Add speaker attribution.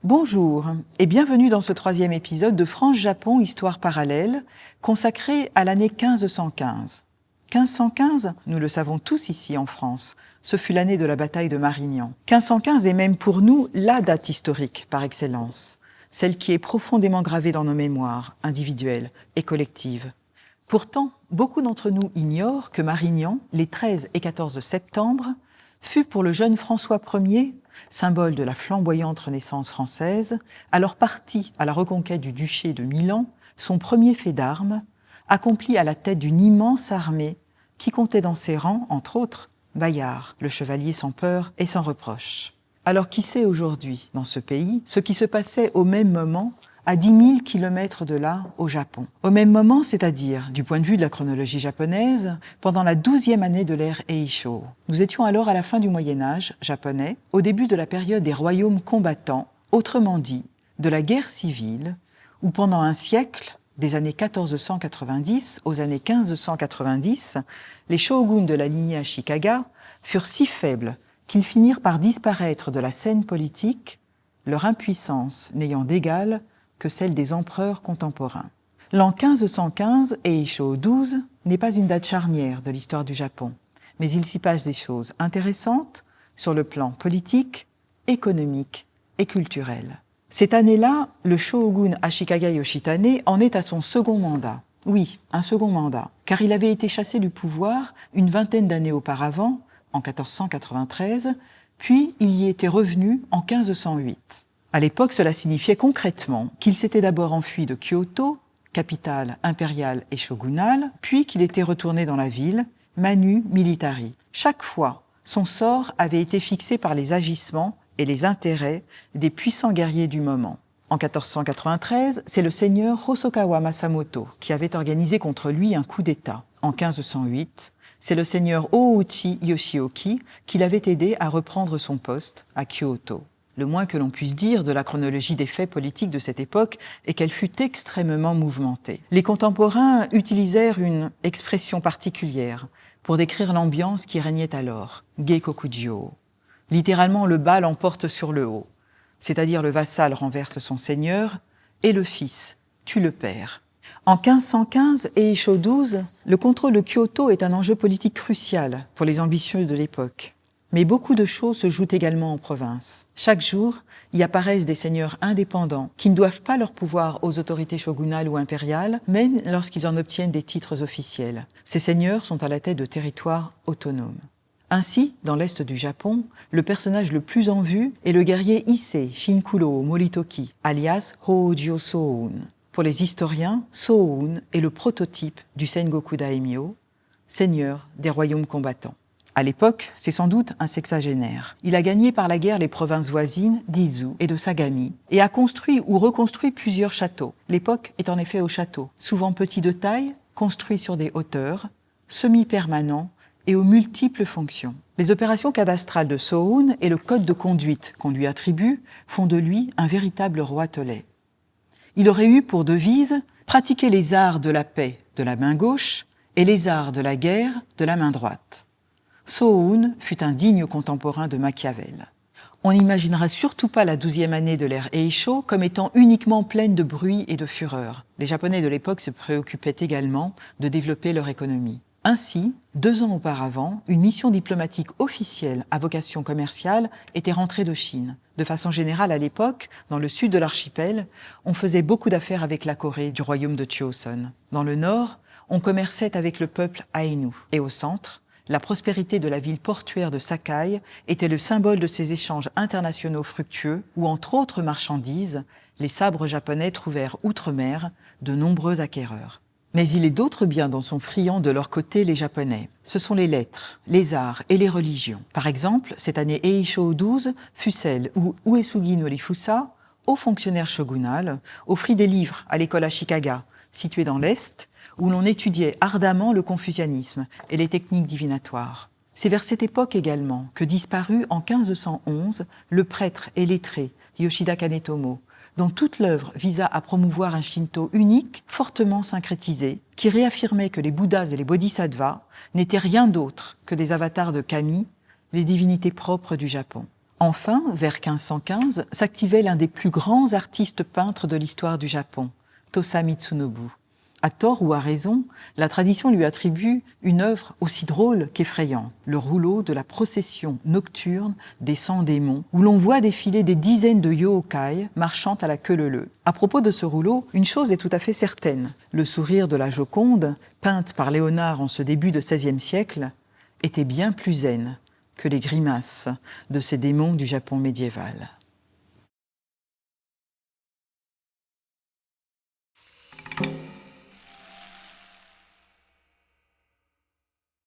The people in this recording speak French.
Speaker 1: Bonjour et bienvenue dans ce troisième épisode de France-Japon, Histoire parallèle, consacré à l'année 1515. 1515, nous le savons tous ici en France, ce fut l'année de la bataille de Marignan. 1515 est même pour nous la date historique par excellence, celle qui est profondément gravée dans nos mémoires individuelles et collectives. Pourtant, beaucoup d'entre nous ignorent que Marignan, les 13 et 14 septembre, fut pour le jeune François Ier, symbole de la flamboyante Renaissance française, alors parti à la reconquête du duché de Milan, son premier fait d'armes, accompli à la tête d'une immense armée qui comptait dans ses rangs, entre autres, Bayard, le chevalier sans peur et sans reproche. Alors qui sait aujourd'hui, dans ce pays, ce qui se passait au même moment à 10 000 kilomètres de là, au Japon. Au même moment, c'est-à-dire, du point de vue de la chronologie japonaise, pendant la 12e année de l'ère Eisho. Nous étions alors à la fin du Moyen-Âge japonais, au début de la période des royaumes combattants, autrement dit, de la guerre civile, où pendant un siècle, des années 1490 aux années 1590, les shoguns de la lignée Ashikaga furent si faibles qu'ils finirent par disparaître de la scène politique, leur impuissance n'ayant d'égal que celle des empereurs contemporains. L'an 1515 et Eisho 12 n'est pas une date charnière de l'histoire du Japon, mais il s'y passe des choses intéressantes sur le plan politique, économique et culturel. Cette année-là, le shogun Ashikaga Yoshitane en est à son second mandat. Oui, un second mandat, car il avait été chassé du pouvoir une vingtaine d'années auparavant, en 1493, puis il y était revenu en 1508. À l'époque, cela signifiait concrètement qu'il s'était d'abord enfui de Kyoto, capitale impériale et shogunale, puis qu'il était retourné dans la ville, manu militari. Chaque fois, son sort avait été fixé par les agissements et les intérêts des puissants guerriers du moment. En 1493, c'est le seigneur Hosokawa Masamoto qui avait organisé contre lui un coup d'État. En 1508, c'est le seigneur Ōuchi Yoshioki qui l'avait aidé à reprendre son poste à Kyoto. Le moins que l'on puisse dire de la chronologie des faits politiques de cette époque est qu'elle fut extrêmement mouvementée. Les contemporains utilisèrent une expression particulière pour décrire l'ambiance qui régnait alors, Geikokujo. Littéralement, le bas l'emporte sur le haut, c'est-à-dire le vassal renverse son seigneur et le fils tue le père. En 1515 et Eisho 12, le contrôle de Kyoto est un enjeu politique crucial pour les ambitieux de l'époque. Mais beaucoup de choses se jouent également en province. Chaque jour, y apparaissent des seigneurs indépendants qui ne doivent pas leur pouvoir aux autorités shogunales ou impériales, même lorsqu'ils en obtiennent des titres officiels. Ces seigneurs sont à la tête de territoires autonomes. Ainsi, dans l'est du Japon, le personnage le plus en vue est le guerrier Issei Shinkuro Moritoki, alias Hōjō Sōun. Pour les historiens, Sōun est le prototype du Sengoku Daimyo, seigneur des royaumes combattants. À l'époque, c'est sans doute un sexagénaire. Il a gagné par la guerre les provinces voisines d'Izu et de Sagami et a construit ou reconstruit plusieurs châteaux. L'époque est en effet au château, souvent petits de taille, construits sur des hauteurs, semi-permanents et aux multiples fonctions. Les opérations cadastrales de Sōun et le code de conduite qu'on lui attribue font de lui un véritable roi Tolai. Il aurait eu pour devise « pratiquer les arts de la paix de la main gauche et les arts de la guerre de la main droite ». Sōun fut un digne contemporain de Machiavel. On n'imaginera surtout pas la 12e année de l'ère Eisho comme étant uniquement pleine de bruit et de fureur. Les Japonais de l'époque se préoccupaient également de développer leur économie. Ainsi, 2 ans auparavant, une mission diplomatique officielle à vocation commerciale était rentrée de Chine. De façon générale, à l'époque, dans le sud de l'archipel, on faisait beaucoup d'affaires avec la Corée du royaume de Choson. Dans le nord, on commerçait avec le peuple Ainu. Et au centre, la prospérité de la ville portuaire de Sakai était le symbole de ces échanges internationaux fructueux où, entre autres marchandises, les sabres japonais trouvèrent outre-mer de nombreux acquéreurs. Mais il est d'autres biens dont sont friands de leur côté les Japonais. Ce sont les lettres, les arts et les religions. Par exemple, cette année Eisho 12 fut celle où Uesugi Norifusa, haut fonctionnaire shogunal, offrit des livres à l'école Ashikaga, située dans l'Est, où l'on étudiait ardemment le confucianisme et les techniques divinatoires. C'est vers cette époque également que disparut en 1511 le prêtre et lettré Yoshida Kanetomo, dont toute l'œuvre visa à promouvoir un Shinto unique, fortement syncrétisé, qui réaffirmait que les Bouddhas et les Bodhisattvas n'étaient rien d'autre que des avatars de Kami, les divinités propres du Japon. Enfin, vers 1515, s'activait l'un des plus grands artistes peintres de l'histoire du Japon, Tosa Mitsunobu. À tort ou à raison, la tradition lui attribue une œuvre aussi drôle qu'effrayante, le rouleau de la procession nocturne des 100 démons, où l'on voit défiler des dizaines de yokai marchant à la queue leu-leu. À propos de ce rouleau, une chose est tout à fait certaine. Le sourire de la Joconde, peinte par Léonard en ce début de XVIe siècle, était bien plus zen que les grimaces de ces démons du Japon médiéval.